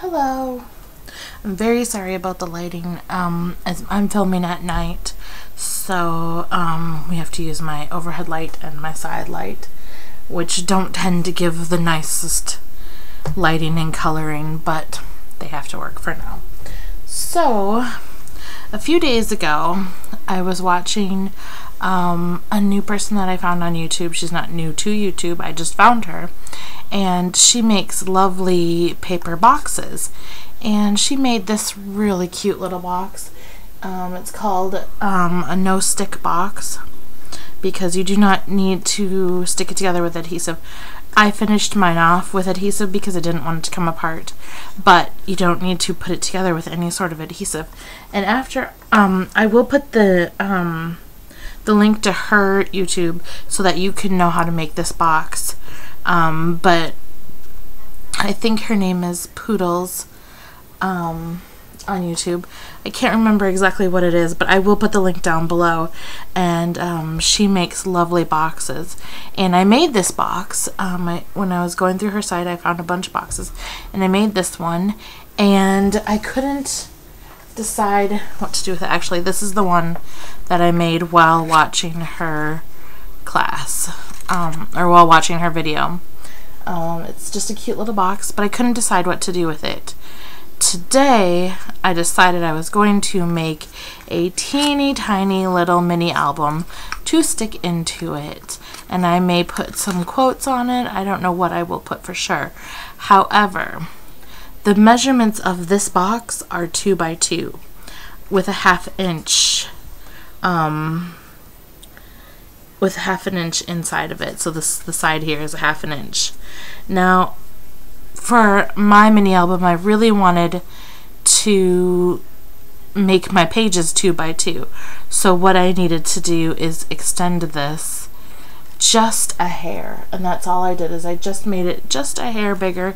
Hello. I'm very sorry about the lighting. As I'm filming at night, so we have to use my overhead light and my side light, which don't tend to give the nicest lighting and coloring, but they have to work for now. So, a few days ago, I was watching a new person that I found on YouTube. She's not new to YouTube, I just found her. And she makes lovely paper boxes. And she made this really cute little box. It's called a no-stick box, because you do not need to stick it together with adhesive. I finished mine off with adhesive because I didn't want it to come apart, but you don't need to put it together with any sort of adhesive. And after, I will put the link to her YouTube so that you can know how to make this box. But I think her name is Poodles on YouTube. I can't remember exactly what it is, but I will put the link down below. And she makes lovely boxes. And I made this box. When I was going through her site, I found a bunch of boxes, and I made this one. And I couldn't decide what to do with it. Actually, this is the one that I made while watching her class, or while watching her video. It's just a cute little box, but I couldn't decide what to do with it. Today, I decided I was going to make a teeny tiny little mini album to stick into it. And I may put some quotes on it. I don't know what I will put for sure. However, the measurements of this box are 2 by 2 with a 1/2 inch, with 1/2 inch inside of it. So the side here is a 1/2 inch. Now, for my mini album, I really wanted to make my pages 2 by 2. So what I needed to do is extend this just a hair, and that's all I did. Is I just made it just a hair bigger,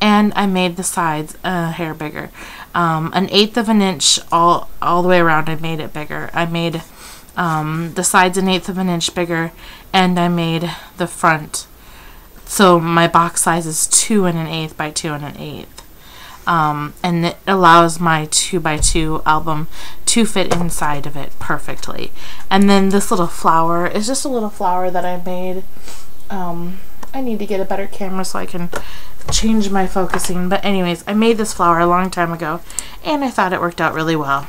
and I made the sides a hair bigger. 1/8 of an inch all the way around. I made it bigger. I made the sides 1/8 of an inch bigger, and I made the front. So my box size is 2 1/8 by 2 1/8. And it allows my 2 by 2 album to fit inside of it perfectly. And then this little flower is just a little flower that I made. I need to get a better camera so I can change my focusing. But anyways, I made this flower a long time ago, and I thought it worked out really well.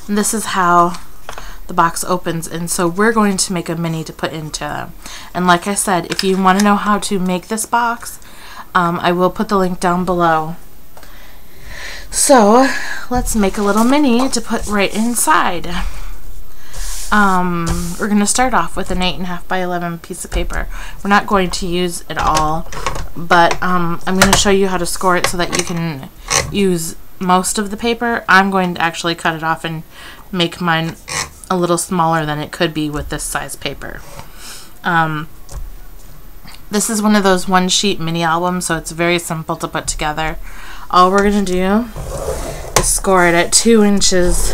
And this is how the box opens, and so we're going to make a mini to put into them. And like I said, if you want to know how to make this box, I will put the link down below. So let's make a little mini to put right inside. We're going to start off with an 8.5 by 11 piece of paper. We're not going to use it all, but I'm going to show you how to score it so that you can use most of the paper. I'm going to actually cut it off and make mine a little smaller than it could be with this size paper. This is one of those one sheet mini albums, so it's very simple to put together. All we're going to do is score it at 2 inches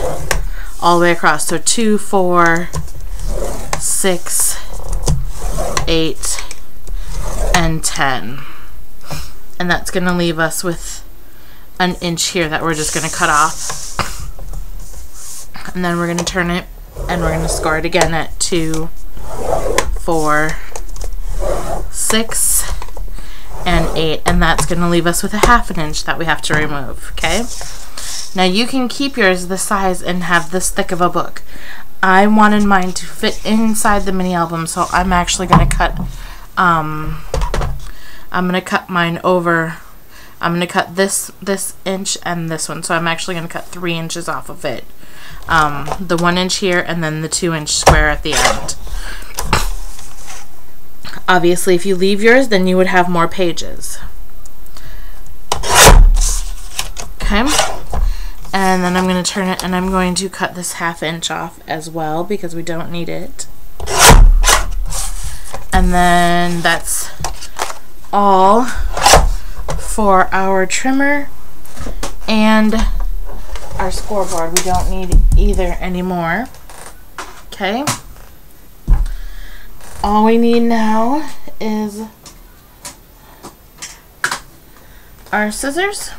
all the way across. So 2, 4, 6, 8, and 10. And that's going to leave us with an inch here that we're just going to cut off. And then we're going to turn it, and we're going to score it again at 2, 4, 6, and 8, and that's going to leave us with a 1/2 inch that we have to remove. Okay, now you can keep yours this size and have this thick of a book. I wanted mine to fit inside the mini album, so I'm actually going to cut I'm going to cut mine over. I'm going to cut this inch and this one, so I'm actually going to cut 3 inches off of it. The 1 inch here, and then the 2 inch square at the end. Obviously, if you leave yours, then you would have more pages. Okay, and then I'm going to turn it, and I'm going to cut this 1/2 inch off as well because we don't need it. And then that's all for our trimmer and our scoreboard. We don't need either anymore. Okay. All we need now is our scissors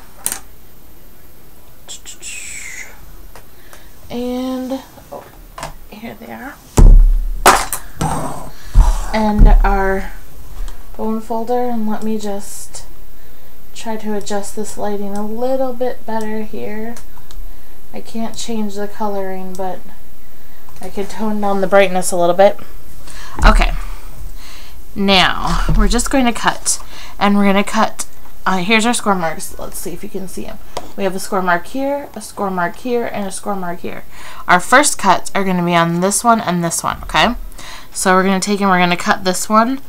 there. And our bone folder, and let me just try to adjust this lighting a little bit better here. I can't change the coloring, but I can tone down the brightness a little bit. Okay, now we're just going to cut, and we're going to cut, here's our score marks. Let's see if you can see them. We have a score mark here, a score mark here, and a score mark here. Our first cuts are going to be on this one and this one, okay? So we're going to take and we're going to cut this one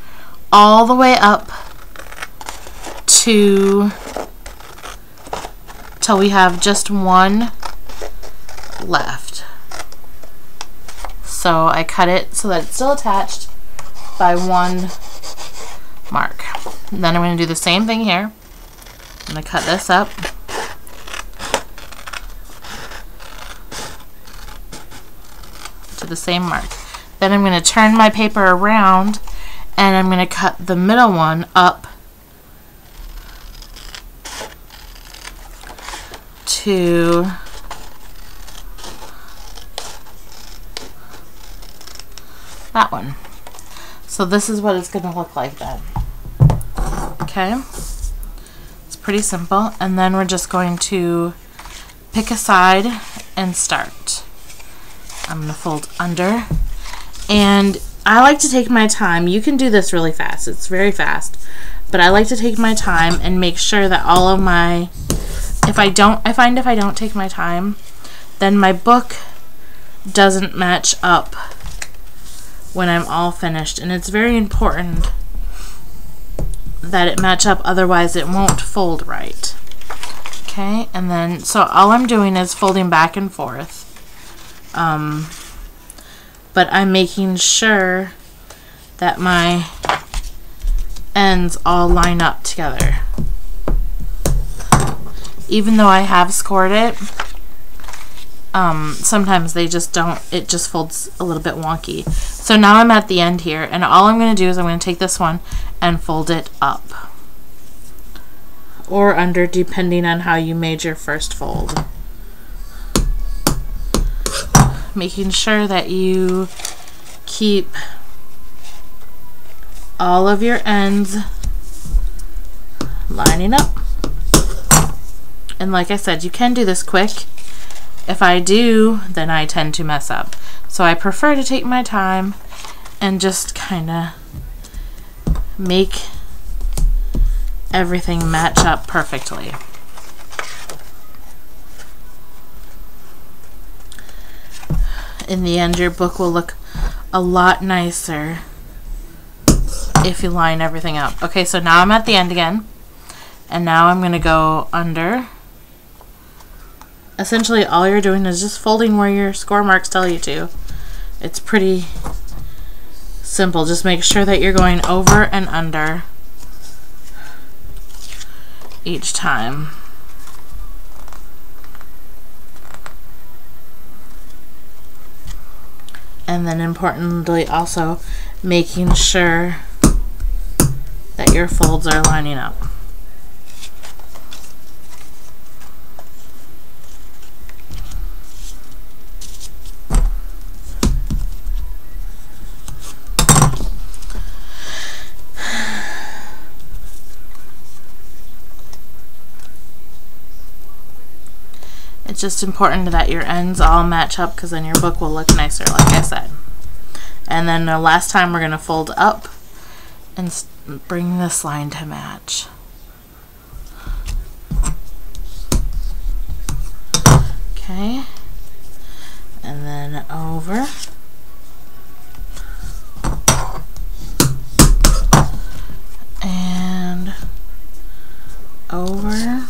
all the way up till we have just one left. So I cut it so that it's still attached by one mark. And then I'm going to do the same thing here. I'm going to cut this up. To the same mark. Then I'm going to turn my paper around and I'm going to cut the middle one up to that one. So this is what it's going to look like then. Okay, it's pretty simple. And then we're just going to pick a side and start. I'm going to fold under, and I like to take my time. You can do this really fast. It's very fast, but I like to take my time and make sure that all of my, I find if I don't take my time, then my book doesn't match up when I'm all finished, and it's very important that it match up, otherwise it won't fold right. Okay, and then so all I'm doing is folding back and forth, but I'm making sure that my ends all line up together. Even though I have scored it, sometimes they just don't, it just folds a little bit wonky. So now I'm at the end here, and all I'm going to do is I'm going to take this one and fold it up or under, depending on how you made your first fold. Making sure that you keep all of your ends lining up. And like I said, you can do this quick. If I do, then I tend to mess up. So I prefer to take my time and just kind of make everything match up perfectly. In the end, your book will look a lot nicer if you line everything up. Okay, so now I'm at the end again, and now I'm going to go under. Essentially, all you're doing is just folding where your score marks tell you to. It's pretty simple. Just make sure that you're going over and under each time. And then importantly also making sure that your folds are lining up. It's just important that your ends all match up, because then your book will look nicer, like I said. And then the last time we're going to fold up and bring this line to match. Okay. And then over. And over.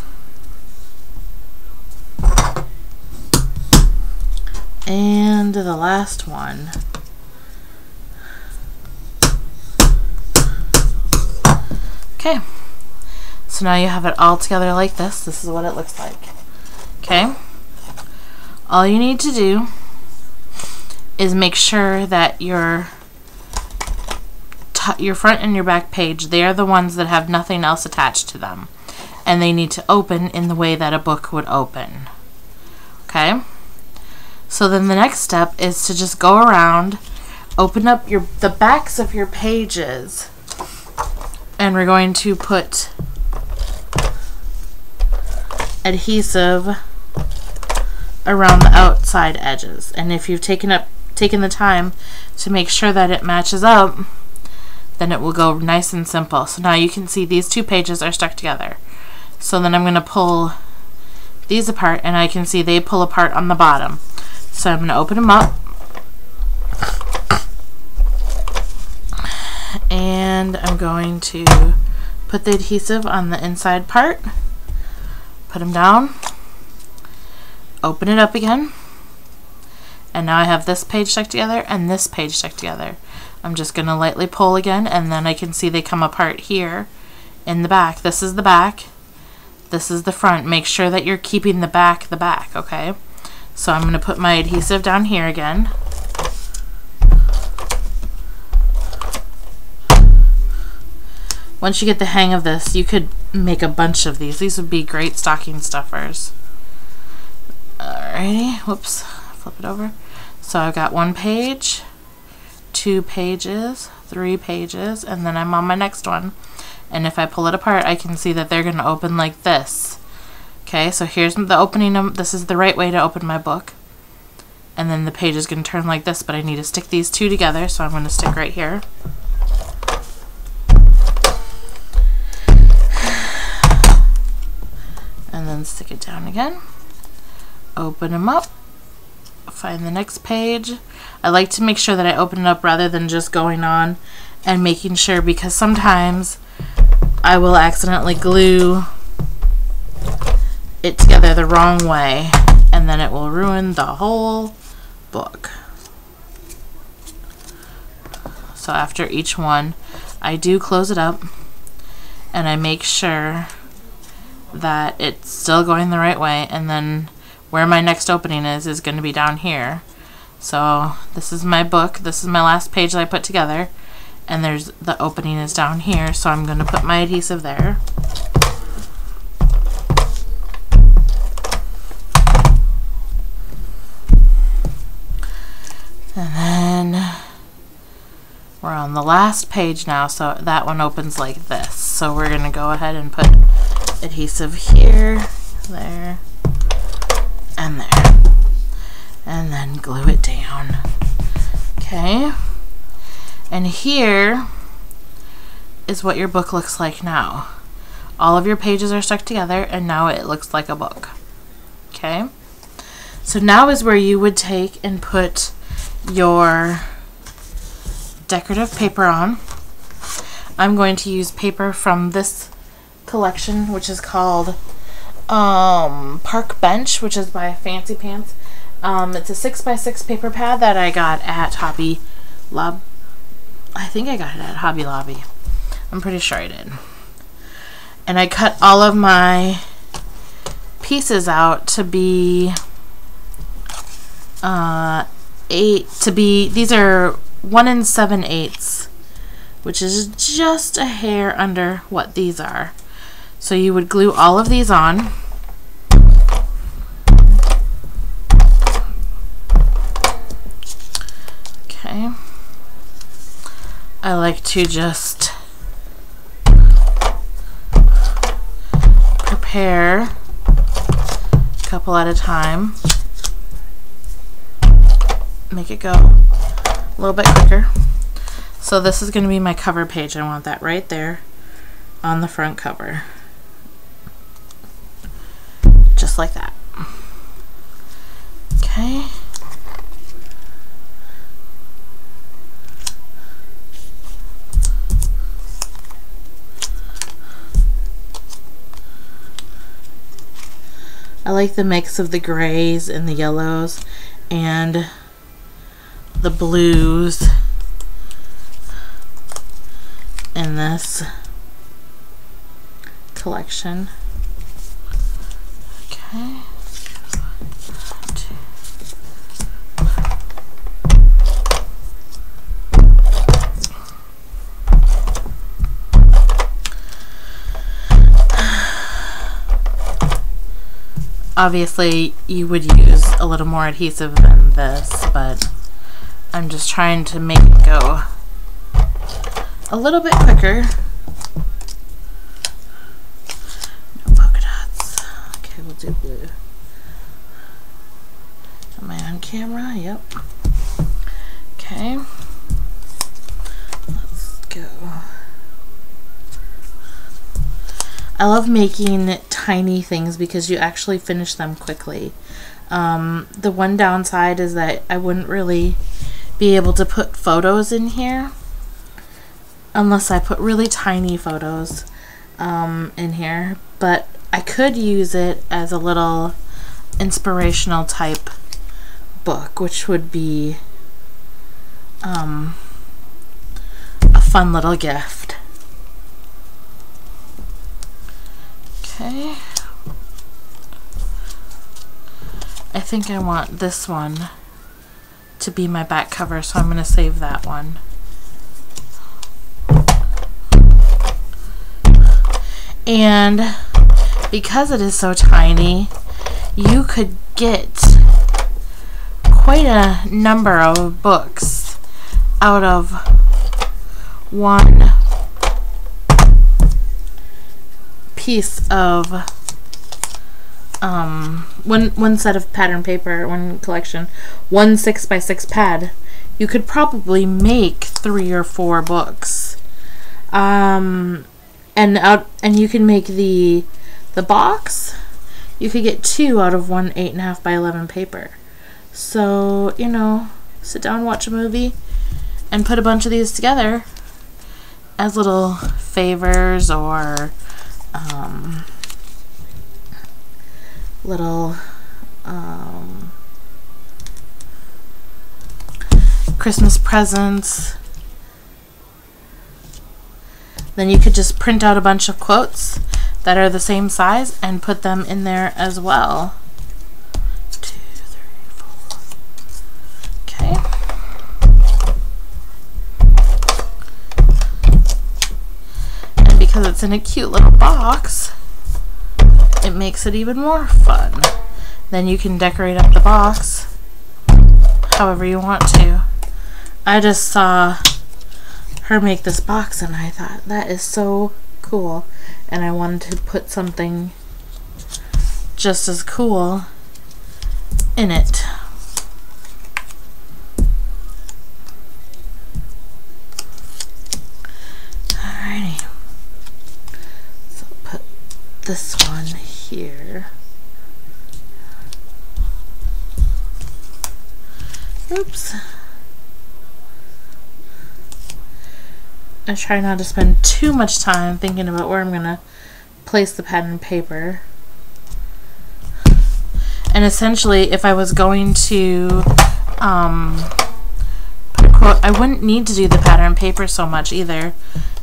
And the last one. Okay, so now you have it all together like this. This is what it looks like. Okay, all you need to do is make sure that your front and your back page, they are the ones that have nothing else attached to them, and they need to open in the way that a book would open. Okay, So then the next step is to just go around, open up the backs of your pages, and we're going to put adhesive around the outside edges. And if you've taken the time to make sure that it matches up, then it will go nice and simple. So now you can see these two pages are stuck together. So then I'm going to pull these apart, and I can see they pull apart on the bottom. So I'm going to open them up, and I'm going to put the adhesive on the inside part, put them down, open it up again, and now I have this page stuck together and this page stuck together. I'm just going to lightly pull again, and then I can see they come apart here in the back. This is the back, this is the front. Make sure that you're keeping the back, okay? So I'm going to put my adhesive down here again. Once you get the hang of this, you could make a bunch of these. These would be great stocking stuffers. Alrighty, whoops, flip it over. So I've got 1 page, 2 pages, 3 pages, and then I'm on my next one. And if I pull it apart, I can see that they're going to open like this. Okay, so here's the opening. This is the right way to open my book. And then the page is going to turn like this, but I need to stick these two together, so I'm going to stick right here. And then stick it down again. Open them up. Find the next page. I like to make sure that I open it up rather than just going on and making sure, because sometimes I will accidentally glue it together the wrong way, and then it will ruin the whole book. So after each one, I do close it up, and I make sure that it's still going the right way, and then where my next opening is going to be down here. So this is my book, this is my last page that I put together, and there's the opening is down here, so I'm going to put my adhesive there. And then we're on the last page now, so that one opens like this. So we're going to go ahead and put adhesive here, there, and there, and then glue it down. Okay, and here is what your book looks like now. All of your pages are stuck together, and now it looks like a book. Okay, so now is where you would take and put your decorative paper on. I'm going to use paper from this collection, which is called Park Bench, which is by Fancy Pants. It's a 6x6 paper pad that I got at Hobby Lobby. I think I got it at Hobby Lobby. I'm pretty sure I did. And I cut all of my pieces out to be these are 1 7/8, which is just a hair under what these are. So you would glue all of these on. Okay. I like to just prepare a couple at a time. Make it go a little bit quicker. So this is going to be my cover page. I want that right there on the front cover. Just like that. Okay. I like the mix of the grays and the yellows and the blues in this collection. Okay. Obviously, you would use a little more adhesive than this, but I'm just trying to make it go a little bit quicker. No polka dots. Okay, we'll do blue. Am I on camera? Yep. Okay. Let's go. I love making tiny things because you actually finish them quickly. The one downside is that I wouldn't really be able to put photos in here unless I put really tiny photos in here, but I could use it as a little inspirational type book, which would be a fun little gift. Okay. I think I want this one to be my back cover, so I'm going to save that one. And because it is so tiny, you could get quite a number of books out of one piece of one set of pattern paper, one collection, one 6x6 pad. You could probably make 3 or 4 books, and you can make the box. You could get 2 out of one 8.5 by 11 paper. So, you know, sit down, watch a movie, and put a bunch of these together as little favors or little Christmas presents. Then you could just print out a bunch of quotes that are the same size and put them in there as well. 2, 3, 4. Okay. And because it's in a cute little box, it makes it even more fun. Then you can decorate up the box however you want to. I just saw her make this box and I thought that is so cool, and I wanted to put something just as cool in it. Alrighty, so I'll put this one here. Oops. I try not to spend too much time thinking about where I'm gonna place the pattern paper. And essentially, if I was going to put a quote, I wouldn't need to do the pattern paper so much either.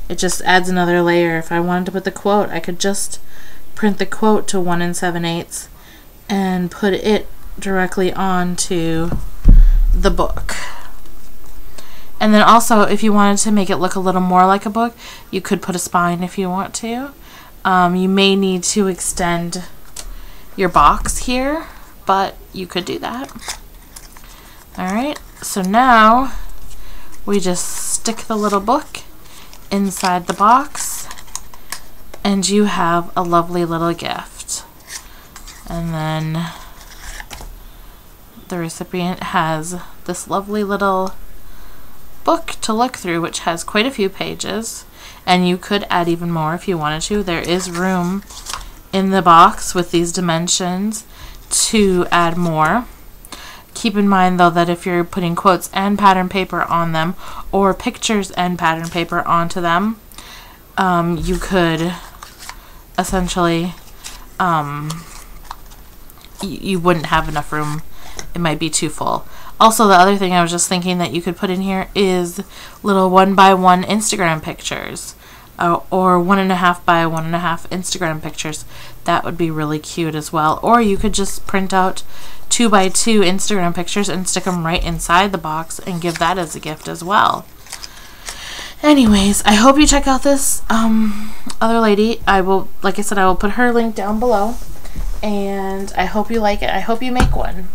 It just adds another layer. If I wanted to put the quote, I could just print the quote to 1 7/8 and put it directly onto the book. And then also, if you wanted to make it look a little more like a book, you could put a spine if you want to. You may need to extend your box here, but you could do that. Alright, so now we just stick the little book inside the box and you have a lovely little gift. And then the recipient has this lovely little book to look through, which has quite a few pages, and you could add even more if you wanted to. There is room in the box with these dimensions to add more. Keep in mind though that if you're putting quotes and pattern paper on them, or pictures and pattern paper onto them, you could essentially you wouldn't have enough room. It might be too full. Also, the other thing I was just thinking that you could put in here is little 1x1 Instagram pictures, or 1.5 by 1.5 Instagram pictures. That would be really cute as well. Or you could just print out 2x2 Instagram pictures and stick them right inside the box and give that as a gift as well. Anyways, I hope you check out this other lady. I will, like I said, I will put her link down below. and I hope you like it. I hope you make one.